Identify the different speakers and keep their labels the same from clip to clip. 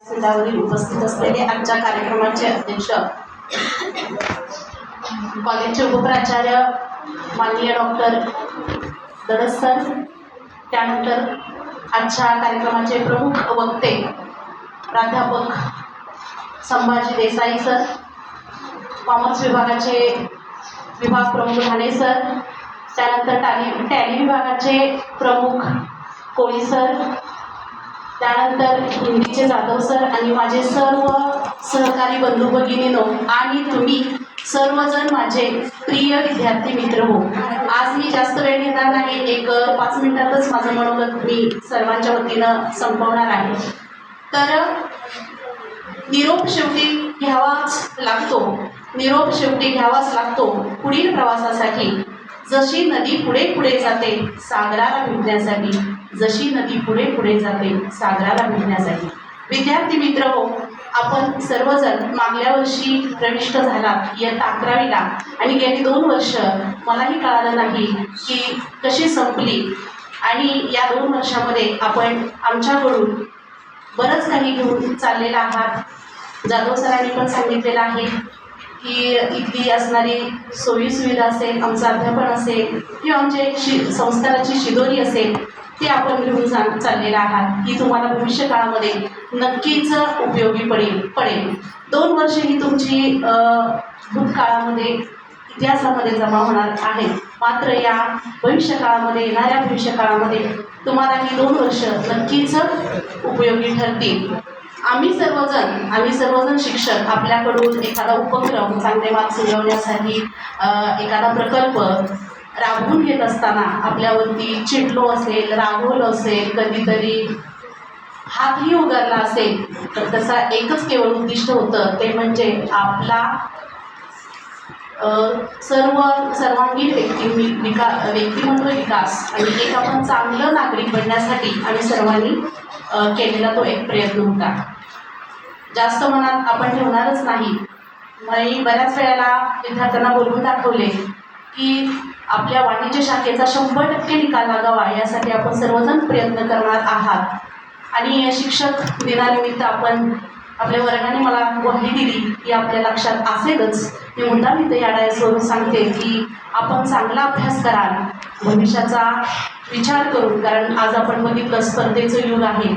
Speaker 1: व्यासपीठावरील उपस्थित असलेले आजच्या कार्यक्रमाचे अध्यक्ष कॉलेजचे उपप्राचार्य माननीय डॉक्टर दडस सर, त्यानंतर आजच्या कार्यक्रमाचे प्रमुख वक्ते प्राध्यापक संभाजी देसाई सर, कॉमर्स विभागाचे विभाग प्रमुख ढाणे सर, त्यानंतर टॅली विभागाचे प्रमुख कोळी सर, त्यानंतर हिंदीचे जाधव सर आणि माझे सर्व सहकारी बंधू भगिनीनो आणि तुम्ही सर्वजण माझे प्रिय विद्यार्थी मित्र हो. आज मी जास्त वेळ घेणार नाही, एक 5 मिनिटातच माझं मनोगत मी सर्वांच्या वतीनं संपवणार आहे. तर निरोप शेवटी घ्यावाच लागतो पुढील प्रवासासाठी. जशी नदी पुढे पुढे जाते सागराला भिडण्यासाठी, जशी नदी पुढे पुढे जाते सागराला भिडण्यासाठी. विद्यार्थी मित्र हो, आपण सर्वजण मागल्या वर्षी प्रविष्ट झालात इयत्ता 11वीला आणि गेली 2 वर्ष मलाही कळालं नाही की कशी संपली. आणि या 2 वर्षामध्ये आपण आमच्याकडून बरंच काही घेऊन चाललेलं आहात. जाधव सरांनी पण सांगितलेलं आहे की इथली असणारी सोयीसुविधा असेल, आमचं अध्यापन असेल किंवा आमचे संस्काराची शिदोरी असेल, ते आपण घेऊन चाललेलं आहात की तुम्हाला भविष्य काळामध्ये नक्कीच उपयोगी पडेल. 2 वर्ष ही तुमची भूतकाळामध्ये इतिहासामध्ये जमा होणार आहे. मात्र या येणाऱ्या भविष्यकाळामध्ये तुम्हाला ही 2 वर्ष नक्कीच उपयोगी ठरतील. आम्ही सर्वजण शिक्षक आपल्याकडून एखादा उपक्रम, चांगले मार्क्स मिळवण्यासाठी एखादा प्रकल्प राबवून घेत असताना आपल्यावरती चिडलो असेल, रागवलं असेल, कधीतरी हातही उगारला असेल, तर त्याचा एकच केवळ उद्दिष्ट होतं, ते म्हणजे आपला सर्वांगीण व्यक्तिमत्व विकास आणि एक आपण चांगलं नागरिक बनण्यासाठी आम्ही सर्वांनी केलेला तो एक प्रयत्न होता. जास्त मनात आपण ठेवणारच नाही. मी बऱ्याच वेळेला विद्यार्थ्यांना बोलून दाखवले की आपल्या वाणिज्य शाखेचा 100% निकाल लागावा यासाठी आपण सर्वजण प्रयत्न करणार आहात. आणि शिक्षक दिनानिमित्त आपल्या वर्गाने मला ग्वाही दिली की आपल्या लक्षात असेलच. मी मुद्दाम इथे या डायसवरून सांगते की आपण चांगला अभ्यास कराल भविष्याचा विचार करून, कारण आज आपण बघितलं स्पर्धेचं युग आहे.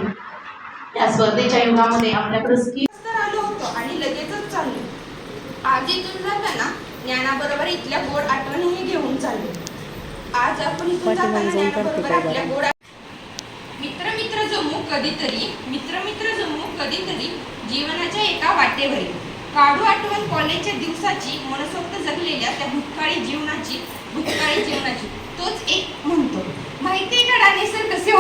Speaker 1: या स्पर्धेच्या युगामध्ये आपल्याकडे
Speaker 2: स्किल आलो होतो आणि लगेचच चाललो. आज इथून जाताना ज्ञानाबरोबर इथल्या गोड आठवणीही घेऊन चाललो. आज आपण इथून जाताना ज्ञानाबरोबर आपल्या गोड मित्र जमू कधीतरी जीवनाच्या एका वाटेवरी. काढू आठवण कॉलेजच्या दिवसाची, मनसोक्त जगलेल्या त्या भूतकाळी जीवनाची. तोच एक म्हणतो, माहिती ना ढाणे सर कसे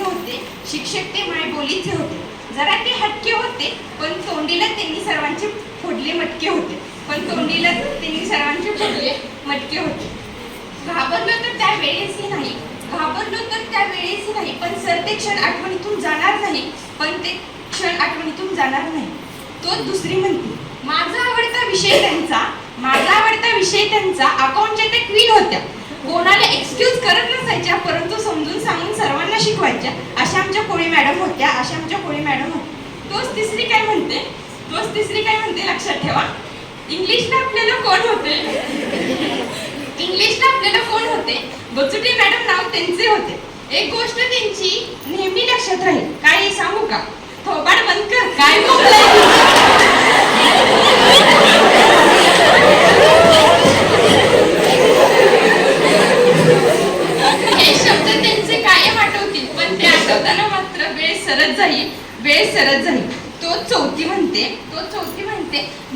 Speaker 2: होते. शिक्षक ते मायबोलीचे होते. जरा ते हटके होते, पण तोंडीला त्यांनी सर्वांचे फोडले मटके होते. घाबरलो तर त्यावेळेसही नाही, पण सर ते क्षण आठवणीतून जाणार नाही. तोच दुसरी म्हणते, माझा आवडता विषय त्यांचा अकाउंटच्या त्या क्वीन होत्या. कोणाला एक्सक्यूज करत नसायच्या, परंतु समजून सांगून सर्वांना शिकवायच्या. अशा आमच्या कोळी मॅडम होत्या. तोच तिसरी काय म्हणते लक्षात ठेवा, इंग्लिशला आपल्याला कोण होते बचुटे मॅडम नाव त्यांचे होते. एक गोष्ट त्यांची नेहमी लक्षात राहील, काय सांगू का, थोबाड बंद कर, काय हे शब्द त्यांचे कायम आठवतील, पण ते आठवताना मात्र वेळ सरत जाईल. तो चौथी म्हणते,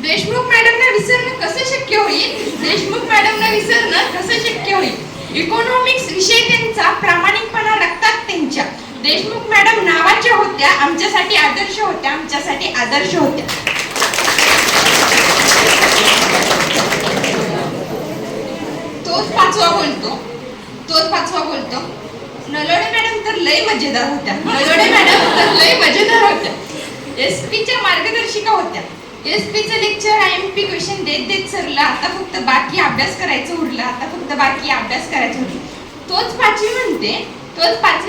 Speaker 2: देशमुख मॅडमना विसरणं कसं शक्य होईल. इकॉनॉमिक्स विषय त्यांचा, प्रामाणिकपणा रक्तात त्यांच्या. देशमुख मॅडम नावाच्या होत्या, आमच्यासाठी आदर्श होत्या. तोच पाचवा बोलतो, नलोडे मॅडम तर लय मजेदार होत्या. एसपीच्या मार्गदर्शिका होत्या. एसपीचं लेक्चर IMP क्वेश्चन देत सरला, आता फक्त बाकी अभ्यास करायचं उरलं. तोच पाचवी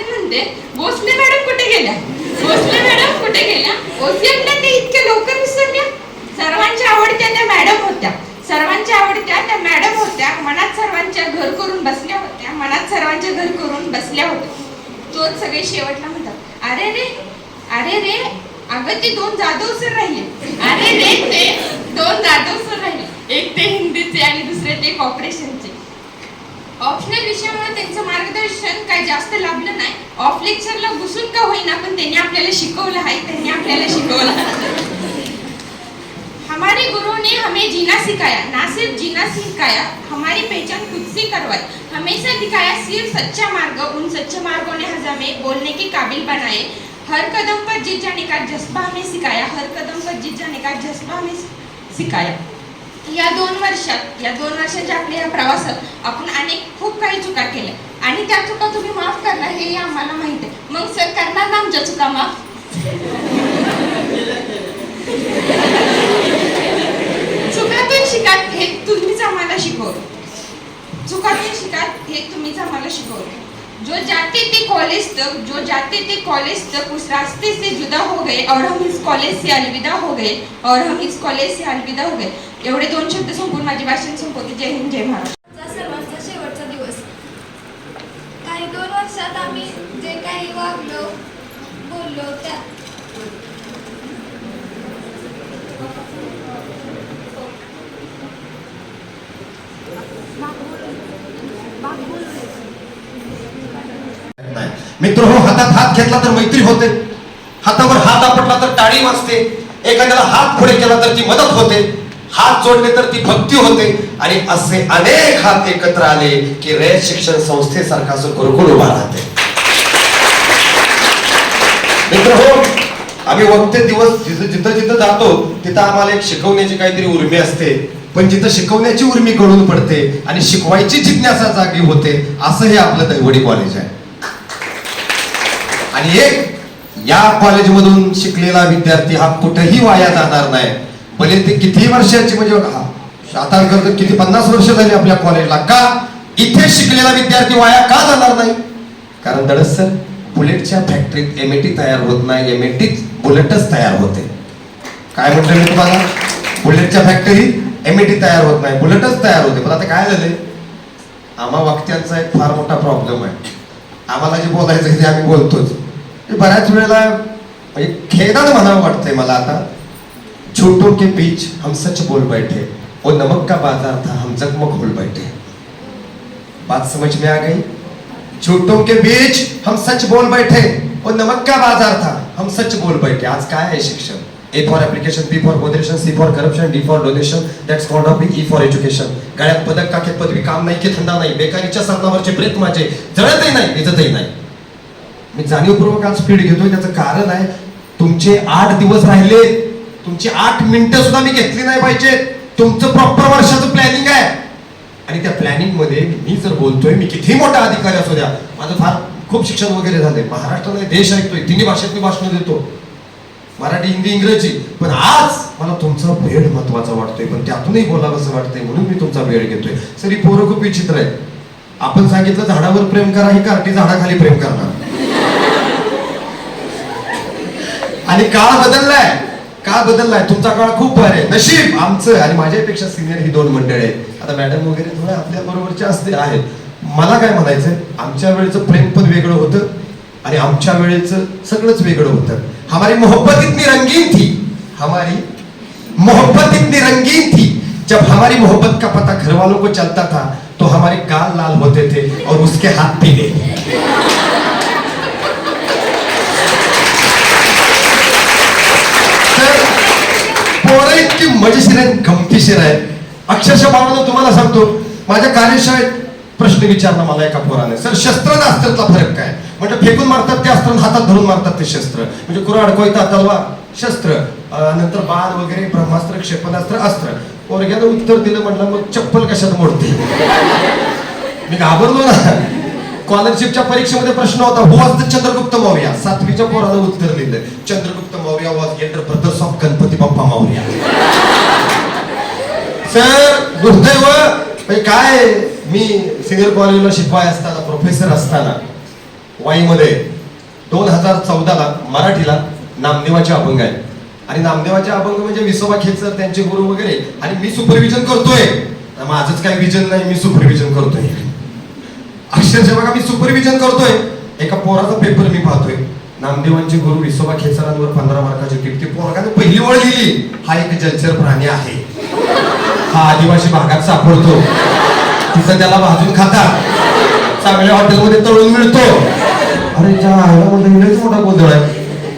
Speaker 2: म्हणते, भोसले मॅडम कुठे गेल्या. मनात सर्वांच्या घर करून बसल्या होत्या, मनात सर्वांच्या घर करून बसल्या होत्या. तोच सगळे शेवटला म्हणतात, अरे रे अगं ते 2 जाधव सर राहिले. अरे रे ते 2 जाधव सर राहिले. एक ते हिंदीचे आणि दुसरे ते कॉर्पोरेशनचे. ऑप्शनल विषयामुळे त्यांचं मार्गदर्शन काही जास्त लाभलं नाही. ऑफ लेक्चरला घुसून का होईना पण त्यांनी आपल्याला शिकवलं आहे, त्यांनी आपल्याला शिकवलं. हमारे गुरु ने हमें जीना सिखाया, ना सिर्फ जीना सिखाया, हमारी पहचान खुद से करवाई. हमेशा दिखाया सिर्फ सच्चा मार्ग, उन सच्चे मार्गों ने हमें बोलने के काबिल बनाए. हर कदम पर जीत जाने का जज्बा हमें सिखाया, हर कदम पर जीत जाने का जज्बा हमें सिखाया. या 2 वर्षाच्या आपल्या या प्रवासात आपण खूप काही चुका केल्या आणि त्या चुका तुम्ही माफ करणार हे आम्हाला माहित आहे. मग सर करणार ना आमच्या चुका माफ? चुकातून शिका हे तुम्हीच आम्हाला शिकवलं. चुकातून शिका हे तुम्हीच आम्हाला शिकवलं. जो जाते थे कॉलेज तक उस रास्ते से जुदा हो गए और हम इस कॉलेज से अलविदा हो गए. एवढे 2 शब्द संपून माझे भाषण संपवते. जय हिंद, जय महाराष्ट्र.
Speaker 3: सर्वांचा शेवटचा दिवस. काही 2 वर्षात आम्ही जे काही वागलो बोललो त्या
Speaker 4: मित्र हो, हातात हात घेतला तर मैत्री होते, हातावर हात आपटला तर टाळी वाजते, एखाद्याला हात पुढे केला तर ती मदत होते, हात जोडले तर ती भक्ती होते. आणि असे अनेक हात एकत्र आले की रयत शिक्षण संस्थेसारखा असं गुरुकुल उभा राहते. मित्र हो, आम्ही वक्ते दिवस जिथं जातो तिथं आम्हाला एक शिकवण्याची काहीतरी उर्मी असते, पण जिथं शिकवण्याची उर्मी गळून पडते आणि शिकवायची जिज्ञासा जागी होते, असं हे आपलं दैवडी कॉलेज आहे. आणि एक या कॉलेजमधून शिकलेला विद्यार्थी हा कुठेही वाया जाणार नाही. भले ते किती वर्षाची, म्हणजे आता करतो किती 50 वर्ष झाली आपल्या कॉलेजला, का इथे शिकलेला विद्यार्थी वाया का जाणार नाही? कारण दडस सर, बुलेटच्या फॅक्टरीत एमएटी तयार होत नाही, एमएटीत बुलेटच तयार होते. काय म्हटलं मी तुम्हाला? बुलेटच्या फॅक्टरीत एमएटी तयार होत नाही, बुलेटच तयार होते. पण आता काय झाले, आम्हा वक्त्यांचा एक फार मोठा प्रॉब्लेम आहे. आम्हाला जे बोलायचं ते आम्ही बोलतोच. बऱ्याच वेळेला म्हणजे खेदानं म्हणावं वाटतंय मला आता, छोटों के बीच हम सच बोल बैठे, वो नमक का बाजार था हम जगमग होल बैठे. बात समझ में आ गई? छोटों के बीच हम सच बोल बैठे, वो नमक का बाजार था हम सच बोल बैठे. आज काय आहे शिक्षण? A for application, B for moderation, C for corruption, D for donation, that's called up E for education. गळ्यात पदक, काखेत पदवी, काम नाही की धंदा नाही, बेकारीच्या सरणावरचे प्रेत माझे जळतही नाही, विजतही नाही. मी जाणीवपूर्वक आज स्पीड घेतोय, त्याचं कारण आहे तुमचे 8 दिवस राहिले, तुमची 8 मिनिटं सुद्धा मी घेतली नाही पाहिजे. तुमचं प्रॉपर वर्षाचं प्लॅनिंग आहे आणि त्या प्लॅनिंग मध्ये मी जर बोलतोय, मी किती मोठा अधिकारी असू द्या, माझं फार खूप शिक्षण वगैरे झालंय, महाराष्ट्राने देश ऐकतोय, 3 भाषेत मी भाषण देतो, मराठी, हिंदी, इंग्रजी. पण आज मला तुमचा वेळ महत्वाचा वाटतोय, पण त्यातूनही बोलावं असं वाटतंय, म्हणून मी तुमचा वेळ घेतोय. सर, ही पोरं खूप विचित्र आहे. आपण सांगितलं झाडावर प्रेम करा, ही कार्टी झाडाखाली प्रेम करणार. आणि काळ बदललाय, तुमचा काळ खूप भारी आहे. नशीब आमचं आणि माझ्यापेक्षा सिनियर ही 2 मंडळी आहेत. आता मॅडम वगैरे थोडं आपल्या बरोबरचे असते आहेत. मला काय म्हणायचंय, आमच्या वेळेचं प्रेम पण वेगळं होतं आणि आमच्या वेळेचं सगळंच वेगळं होतं. हमारी मोहब्बत इतनी रंगीन थी, जब हमारी मोहब्बत का पता घर वालों को चलता था तो हमारे गाल लाल होते थे और उसके हाथ पीले. पोरं इतकी मजेशीर आहेत, गमतीशीर आहेत. अक्षरशः बाळांनो, तुम्हाला सांगतो, माझ्या कार्यशाळेत प्रश्न विचारला मला एका पोराने, सर शस्त्र आणि अस्त्रातला फरक काय? म्हणजे फेकून मारतात ते अस्त्र, हातात धरून मारतात ते शस्त्र. म्हणजे कुऱ्हाड, कोयता, तलवार शस्त्र, नंतर बाण वगैरे, ब्रह्मास्त्र, क्षेपणास्त्र अस्त्र. पोरग्यानं उत्तर दिलं, म्हटलं मग चप्पल कशात मोडते? मी घाबरलो ना. स्कॉलरशिपच्या परीक्षेमध्ये प्रश्न होता, हु वॉज द चंद्रगुप्त मौर्य? 7वीच्या पोरानं उत्तर लिहिलं, Chandragupta Maurya was Elder brothers of Ganpati Bappa Maurya. Sir, दुर्दैव काय, मी सिनियर कॉलेजला शिकवाय असताना, प्रोफेसर असताना वाईमध्ये 2014ला मराठीला नामदेवाचे अभंग आहेत. आणि नामदेवाचे अभंग म्हणजे विसोबा खेचर त्यांचे गुरु वगैरे, आणि मी सुपरविजन करतोय. माझंच काही विजन नाही, मी सुपरविजन करतोय. अक्षरशः बघा मी सुपरविजन करतोय. एका पोराचा पेपर मी पाहतोय, नामदेवांचे गुरु विसोबा खेचरांवर 15 मार्काची टिप. ते पोरगाने पहिली ओळ लिहिली, हा एक जलचर प्राणी आहे, हा आदिवासी भागात सापडतो, तिथं त्याला भाजून खातात, चांगल्या हॉटेलमध्ये तळून मिळतो. अरे त्या आईला मोठा गोंधळ आहे.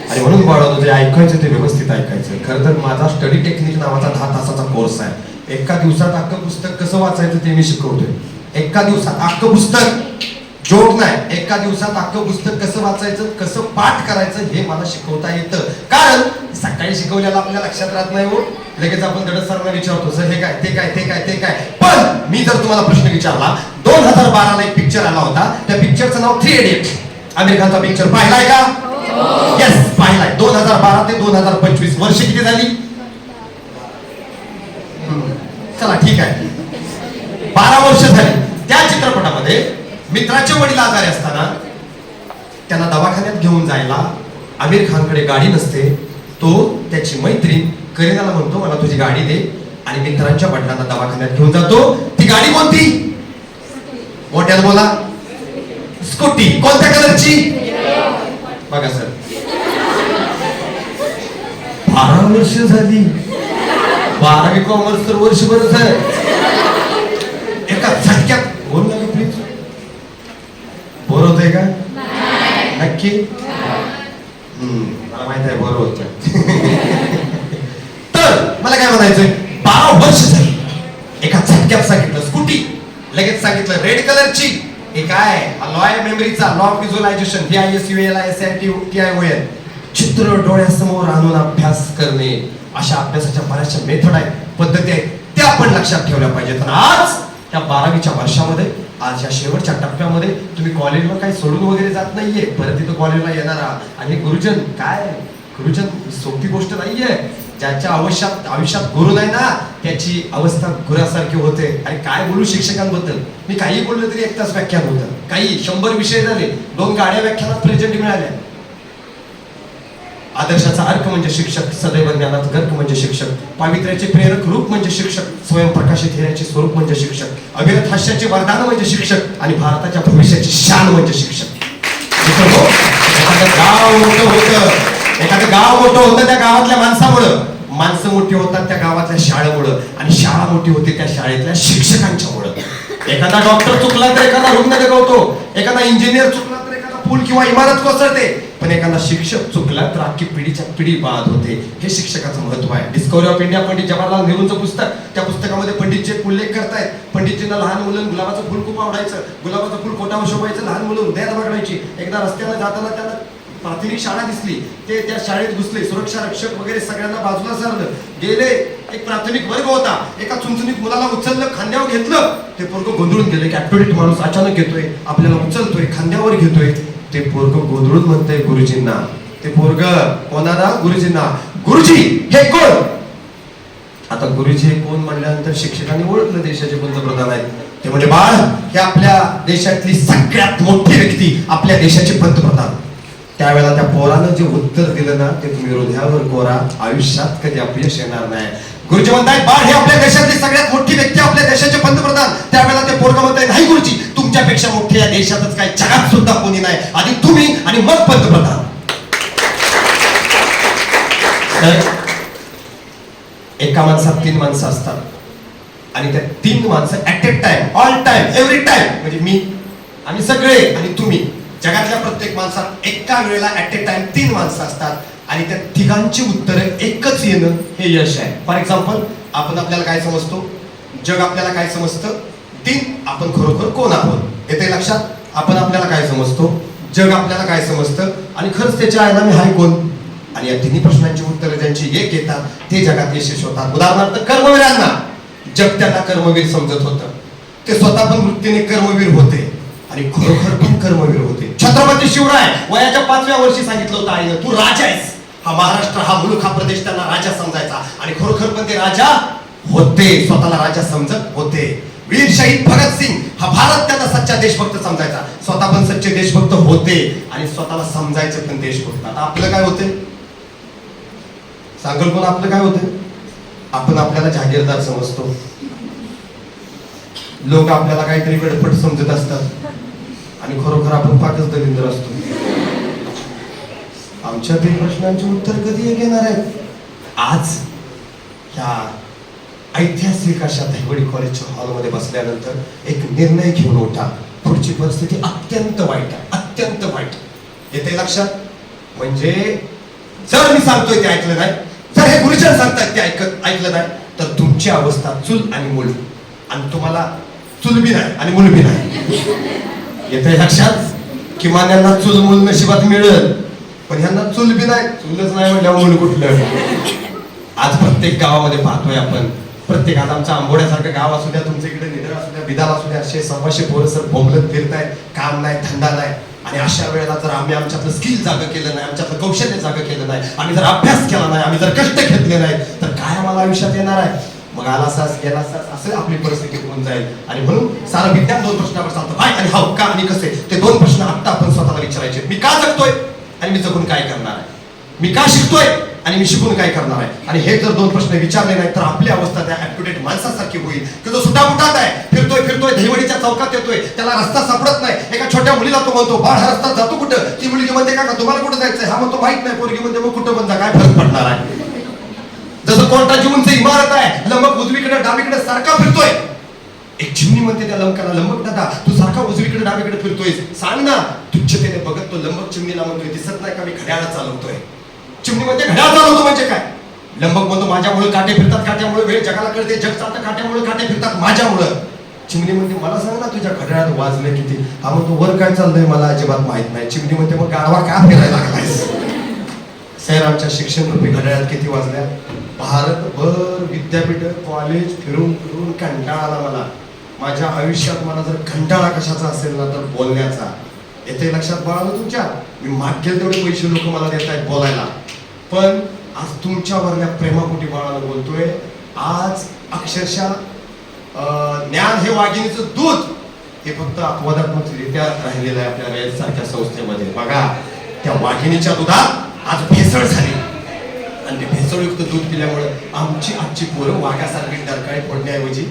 Speaker 4: आणि म्हणून बाळांनो, जे ऐकायचं ते व्यवस्थित ऐकायचं. खरं तर माझा स्टडी टेक्निक नावाचा 10 तासाचा कोर्स आहे. एका दिवसात अख्खं पुस्तक कसं वाचायचं ते मी शिकवतोय. एका दिवसात अख्खं पुस्तक, जोक नाही, एका दिवसात अख्खं पुस्तक कसं वाचायचं, कसं पाठ करायचं हे मला शिकवता येतं. कारण सकाळी शिकवलेलं आपल्या लक्षात राहत नाही हो. लगेच आपण धडक सरांना विचारतो, सर हे काय, ते काय, ते काय, ते काय. पण मी जर तुम्हाला प्रश्न विचारला, 2012 ला एक पिक्चर आला होता, त्या पिक्चरचं नाव 3 इडियट. आमिर खानचा पिक्चर पाहिलाय का? येस, पाहिलाय. 2012 ते 2025 वर्ष किती झाली? चला ठीक आहे, 12 वर्ष झाली. त्या चित्रपटामध्ये मित्राचे वडील आजारी असताना त्यांना दवाखान्यात घेऊन जायला आमिर खानकडे गाडी नसते. तो त्याची मैत्रीण करीनाला म्हणतो, मला तुझी गाडी दे, आणि मित्रांच्या वडिलांना दवाखान्यात घेऊन जातो. ती गाडी कोणती? मोठ्यात बोला. स्कूटी. कोणत्या कलरची? बघा सर, 12 वर्ष झाली. 12वी कॉमर्स तर वर्षभरच आहे. एका झटक्यात बोल ना प्लीज. बोर होतंय का? नक्की? मला माहित आहे बोर होत. तर मला काय म्हणायचंय, 12 वर्ष झाली. एका झटक्यात सांगितलं स्कूटी, लगेच सांगितलं रेड कलरची. हे काय? लॉ मेमरीचा, लॉ ऑफ व्हिज्युअलायझेशन, VISUALISATION. चित्र डोळ्यासमोर आणून अभ्यास करणे, अशा अभ्यासाच्या बऱ्याचशा मेथड आहेत, पद्धती आहेत, त्या आपण लक्षात ठेवल्या पाहिजेत. आणि आज त्या 12वीच्या वर्षामध्ये, आज या शेवटच्या टप्प्यामध्ये तुम्ही कॉलेजला काही सोडून वगैरे जात नाहीये, परत तिथं कॉलेजला येणार आहात. आणि गुरुजन काय, गुरुजन सोपी गोष्ट नाहीये. ज्याच्या आयुष्यात गुरु नाही ना, त्याची अवस्था गुरासारखी होते. आणि काय बोलू शिक्षकांबद्दल, मी काही बोललो तरी 1 तास व्याख्यान होतं, काही 100 विषय झाले, 2 गाड्या व्याख्यानात प्रेझेंट मिळाल्या. आदर्शाचा अर्क म्हणजे शिक्षक, सदैव ज्ञानात गर्क म्हणजे शिक्षक, पावित्र्याचे प्रेरक रूप म्हणजे शिक्षक, स्वयंप्रकाशित हिऱ्याचे स्वरूप म्हणजे शिक्षक, अभिरथ हास्याचे वरदान म्हणजे शिक्षक, आणि भारताच्या भविष्याची शान म्हणजे शिक्षक. एखादं गाव मोठं होतं, एखादं गाव मोठं होतं त्या गावातल्या माणसामुळं, माणसं मोठी होतात त्या गावातल्या शाळेमुळं, आणि शाळा मोठी होते त्या शाळेतल्या शिक्षकांच्यामुळं. एखादा डॉक्टर चुकला तर एखादा रुग्ण जगवतो, एखादा इंजिनियर चुकला तर एखादा पूल किंवा इमारत कोसळते, पण एखादा शिक्षक चुकला तर अख्खी पिढीच्या पिढी बाद होते. हे शिक्षकाचं महत्व आहे. Discovery of India Pandit Jawaharlal नेहरूंचं पुस्तक, त्या पुस्तकामध्ये पंडितजी एक उल्लेख करतायत. पंडितजींना लहान मुलं गुलाबाचं फुल खूप आवडायचं, गुलाबाचं फुल कोटावर शोभायचं, लहान मुलं हृदयात बघायची. एकदा रस्त्याला जाताना त्यांना प्राथमिक शाळा दिसली, ते त्या शाळेत घुसले, सुरक्षा रक्षक वगैरे सगळ्यांना बाजूला सारलं, गेले. एक प्राथमिक वर्ग होता, एका चुणचुणीत मुलाला उचललं, खांद्यावर घेतलं. ते पोरग गोंधळून गेले की ऍक्टिव्हिटी माणूस अचानक येतोय, आपल्याला उचलतोय, खांद्यावर घेतोय. ते पोरग गोंधळून म्हणतंय गुरुजींना, ते पोरग कोणाला? गुरुजींना. गुरुजी हे कोण? आता गुरुजी हे कोण म्हणल्यानंतर शिक्षकांनी ओळखलं, देशाचे पंतप्रधान आहेत. ते म्हणजे बाळ, हे आपल्या देशातली सगळ्यात मोठी व्यक्ती, आपल्या देशाचे पंतप्रधान. त्यावेळेला त्या पोरानं जे उत्तर दिलं ना, ते तुम्ही हृदयावर कोरा, आयुष्यात कधी अपयश येणार नाही. गुरुजी म्हणतायत बाळ हे आपल्या देशातली सगळ्यात मोठी व्यक्ती, आपल्या देशाचे पंतप्रधान. त्यावेळेला ते पोरग म्हणताय नाही गुरुजी, तुमच्यापेक्षा मोठे या देशातच काही जगात सुद्धा कोणी नाही, आधी तुम्ही आणि मग पंतप्रधान. एका माणसात 3 माणसं असतात, आणि त्या 3 माणसं at A time, all time, every time, म्हणजे मी, आम्ही सगळे आणि तुम्ही, जगातल्या प्रत्येक माणसात एका वेळेला ऍट ए टाइम 3 माणसं असतात, आणि त्या तिघांची उत्तरं एकच येणं हे यश आहे. फॉर एक्झाम्पल, आपण आपल्याला काय समजतो, जग आपल्याला काय समजतं, 3 आपण खरोखर कोण आहोत. येते लक्षात? आपण आपल्याला काय समजतो, जग आपल्याला काय समजतं, आणि खरंच त्याच्या आईला मी हाय कोण. आणि या 3 प्रश्नांची उत्तरं ज्यांची एक येतात ते जगात यशस्वी होतात. उदाहरणार्थ कर्मवीरांना जग त्यांना कर्मवीर समजत होतं, ते स्वतः पण वृत्तीने कर्मवीर होते आणि खरोखर पण कर्मवीर होते. छत्रपती शिवराय वयाच्या 5व्या वर्षी सांगितलं होतं आईनं, तू राजा आहेस. हा महाराष्ट्र, हा मुलुख, हा प्रदेश त्यांना राजा समजायचा, आणि खरोखर पण ते राजा होते, स्वतःला राजा समजत होते. वीर शहीद भगतसिंग, हा भारत त्यांना सच्चा देशभक्त समजायचा, स्वतः पण सच्चे देशभक्त होते, आणि स्वतःला समजायचे पण देशभक्त. आता आपलं काय होते सांगल कोण? आपलं काय होतं? आपण आपल्याला जागीरदार समजतो, लोक आपल्याला काहीतरी गडपट समजत असतात आणि खरोखर आपण पाकच दलिंद्र असतो. आमच्या ते प्रश्नांची उत्तर कधी एक येणार आहेत? आज ह्या ऐतिहासिक अशा दहिवडी कॉलेजच्या हॉलमध्ये बसल्यानंतर एक निर्णय घेऊन उठा. पुढची परिस्थिती अत्यंत वाईट आहे, अत्यंत वाईट. येते लक्षात? म्हणजे जर मी सांगतोय ते ऐकलं नाही, जर हे गुरुजन सांगतात ते ऐकलं नाही, तर तुमची अवस्था चूल आणि मूल, आणि तुम्हाला चूल बी नाही आणि मूल बी नाही. येते लक्षात? किमान यांना चूल मूल नशिबात मिळेल, पण ह्यांना चूल बी नाही, चूलच नाही म्हटल्यावर मूल कुठलं? आज प्रत्येक गावामध्ये पाहतोय आपण, प्रत्येक, आज आमचं आंबोड्यासारखं गाव असू द्या, तुमच्या इकडे निधर असू द्या, बिदाल असू द्या, असे 100 पोरं सर बोंबलत फिरताय, काम नाही, धंदा नाही. आणि अशा वेळेला जर आम्ही आमच्यातलं स्किल जागं केलं नाही, आमच्यातलं कौशल्य जागं केलं नाही, आम्ही जर अभ्यास केला नाही, आम्ही जर कष्ट घेतले नाही, तर काय आम्हाला आयुष्यात येणार आहे? मग आलासाच गेलासाच असं आपली परिस्थिती होऊन जाईल. आणि म्हणून सारं विज्ञान 2 प्रश्नावर चालतं, काय आणि हाव, का आणि कसे. ते 2 प्रश्न आता आपण स्वतःला विचारायचे. मी का जगतोय आणि मी जगून काय करणार आहे? मी का शिकतोय आणि मी शिकून काय करणार आहे? आणि हे जर 2 प्रश्न विचारले नाही, तर आपली अवस्था त्या अप टू डेट माणसासारखी होईल की जो सुटामुटात आहे, फिरतोय दहिवडीच्या चौकात येतोय, त्याला रस्ता सापडत नाही. एका छोट्या मुलीला तो म्हणतो, बाळ हा रस्ता जातो कुठं? ती मुलगी म्हणते, का तुम्हाला कुठं जायचंय? हा म्हणतो माहित नाही. पोरगी म्हणते, मग कुठं बंद, काय फरक पडणार आहे? जसं कोर्टाची उंच इमारत आहे, लंबक उजवीकडे डावीकडे सारखा फिरतोय. एक चिमणी म्हणते त्या लंबकाला, लंबक दादा तू सारखा उजवीकडे डावीकडे फिरतोय, सांग ना. तुच्छतेने बघत तो लंबक चिमणीला म्हणतोय, दिसत नाही का मी घड्याळ चालवतोय? चिमणी म्हणते, घड्याळ चालवतो म्हणजे काय? लंबक म्हणतो, माझ्यामुळे काटे फिरतात, काट्यामुळे वेळ जगाला कळते, जग चालतं काट्यामुळे, काटे फिरतात माझ्यामुळं. चिमणी म्हणते, मला सांग ना तुझ्या घड्याळात वाजले किती? हा म्हणतो, वर काय चाललंय मला अजिबात माहित नाही. चिमणी म्हणते, मग गाढवा का फिरायला लागलायस? सैरामच्या शिक्षण रूपी घड्याळात किती वाजल्या? भारतभर विद्यापीठ कॉलेज फिरून फिरून कंटाळा आला मला. माझ्या आयुष्यात मला जर कंटाळा कशाचा असेल ना, तर बोलण्याचा. येते लक्षात बाळाला तुमच्या? मी मागेल तेवढे पैसे लोक मला देत आहेत बोलायला, पण आज तुमच्यावरल्या प्रेमापोटी बाळाला बोलतोय. आज अक्षरशः ज्ञान हे वाघिणीचं दूध हे फक्त अपवादात्मकरित्या राहिलेलं आहे आपल्या रेल सारख्या संस्थेमध्ये. बघा, त्या वाघिणीच्या दुधात आज भेसळ झाली, आणि ते भेसळयुक्त दूध पिल्यामुळे आमची आजची पोरं वाघासारखी डरकाळी फोडण्याऐवजी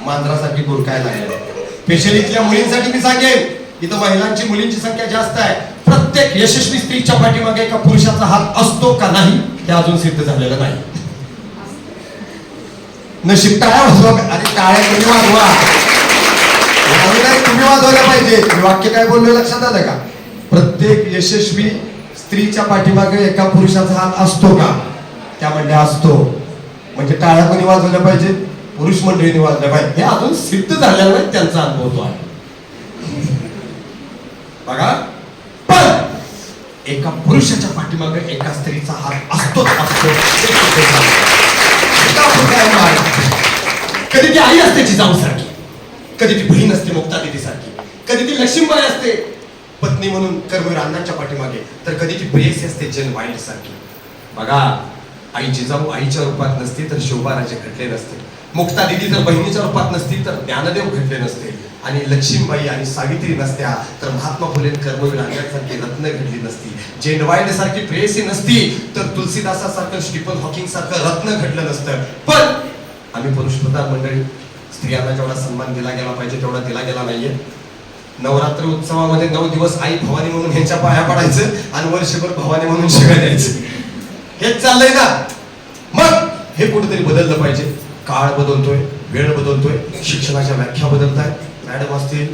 Speaker 4: मांजरासारखी गुरकायला लागली. स्पेशली इथल्या मुलींसाठी मी सांगेन, इथं महिलांची मुलींची संख्या जास्त आहे. प्रत्येक यशस्वी स्त्रीच्या पाठीमागे एका पुरुषाचा हात असतो का नाही हे अजून सिद्ध झालेलं नाही. नशीब टाळ्या वाजवा. अरे टाळ्या तुम्ही वाजवा, तुम्ही वाजवायला पाहिजे. मी वाक्य काय बोललो लक्षात आलं का? प्रत्येक यशस्वी स्त्रीच्या पाठीमागे एका पुरुषाचा हात असतो का? त्या म्हणल्या असतो. म्हणजे टाळ्या कोणी वाजवल्या पाहिजे? पुरुष मंडळीने वाजल्या पाहिजे. हे अजून सिद्ध झालेलं नाही, त्यांचा अनुभव तो आहे. बघा, पण एका पुरुषाच्या पाठीमागे एका स्त्रीचा हात असतोच असतो. कधी ती आई असते जिजाऊ सारखी, कधी ती बहीण असते मुक्ता दिदी सारखी, कधी ती लक्ष्मीबाई असते पत्नी म्हणून कर्मवीर अण्णांच्या पाठीमागे, तर कधी ती प्रेयसी असते जन वाईल्ड सारखी. बघा, आई जिजाऊ आईच्या रूपात नसती तर शोभाराजे घडले नसते. मुक्ता दिदी जर बहिणीच्या रूपात नसती तर ज्ञानदेव घडले नसते. आणि लक्ष्मीबाई आणि सावित्री नसत्या तर महात्मा फुले कर्मवीर अण्णांसारखी रत्न घडली नसती. जेन वाईल्ड सारखी प्रेयसी नसती तर तुलसीदासासारखं स्टीफन हॉकिंग सारखं रत्न घडलं नसतं. पण आम्ही पुरुषप्रधान मंडळी स्त्रियांना जेवढा सन्मान दिला गेला पाहिजे तेवढा दिला गेला नाहीये. नवरात्र उत्सवामध्ये 9 दिवस आई भवानी म्हणून ह्यांच्या पाया पडायचं आणि वर्षभर भवानी म्हणून शिवाय द्यायचं. हेच चाललंय ना. मग हे कुठेतरी बदललं पाहिजे. काळ बदलतोय, वेळ बदलतोय, शिक्षणाच्या व्याख्या बदलतायत. मॅडम असतील,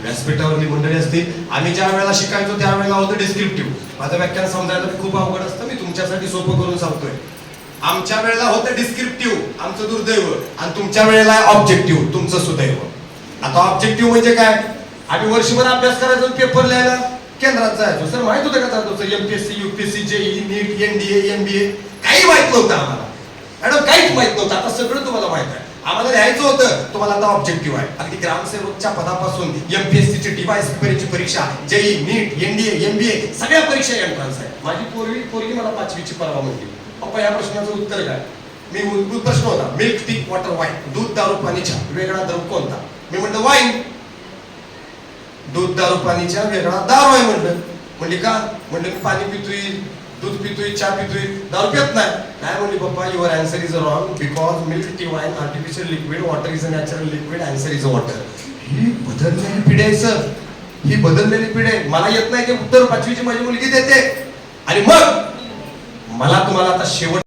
Speaker 4: व्यासपीठावरली मंडळी असतील, आम्ही ज्या वेळेला शिकायचो त्यावेळेला होतं डिस्क्रिप्टिव्ह. माझं व्याख्यान समजायला खूप अवघड असतं, मी तुमच्यासाठी सोपं करून सांगतोय. आमच्या वेळेला होतं डिस्क्रिप्टिव्ह, आमचं दुर्दैव, आणि तुमच्या वेळेला ऑब्जेक्टिव्ह, तुमचं सुदैव. आता ऑब्जेक्टिव्ह म्हणजे काय? आम्ही वर्षभर अभ्यास करायचो, पेपर लिहायला केंद्रात जायचो. सर माहित होतं का जातो एमपीएससी, यूपीएससी, जेई, नीट, एनडीए, एमबीए, काही माहित नव्हतं आम्हाला. मॅडम काहीच माहित नव्हतं. आता सगळं तुम्हाला माहित आहे. आम्हाला लिहायचं होतं, तुम्हाला आता ऑब्जेक्टिव्ह आहे. अगदी ग्रामसेवकच्या पदापासून एमपीएससीची डीवायस परीक्षा, जेई, नीट, एनडीए, एमबीए सगळ्या परीक्षा एंट्रन्स आहे. माझी पोरगी मला 5वीची परवा म्हणली, पप्पा या प्रश्नाचं उत्तर काय? मी मूलभूत प्रश्न होता, मिल्क, टी, वॉटर, वाईन, दूध, दारू, पाणी, चहा, वेगळा द्रव कोणता? मी म्हणलं वाईन. दूध, दारू, पाणी, चहा, वेगळा दारू आहे म्हणलं. म्हणली का? म्हणलं मी पाणी पितोय, दूध पितोय, चहा पितोय, दारू पित नाही. काय म्हणली पप्पा, your answer is wrong because milk divine artificial liquid, water is a natural liquid, answer is a water. ही बदललेली पिढी आहे सर, ही बदललेली पिढी आहे. मला येत नाही ते उत्तर 5वीची माझी मुलगी देते. आणि मग मला तुम्हाला आता शेवट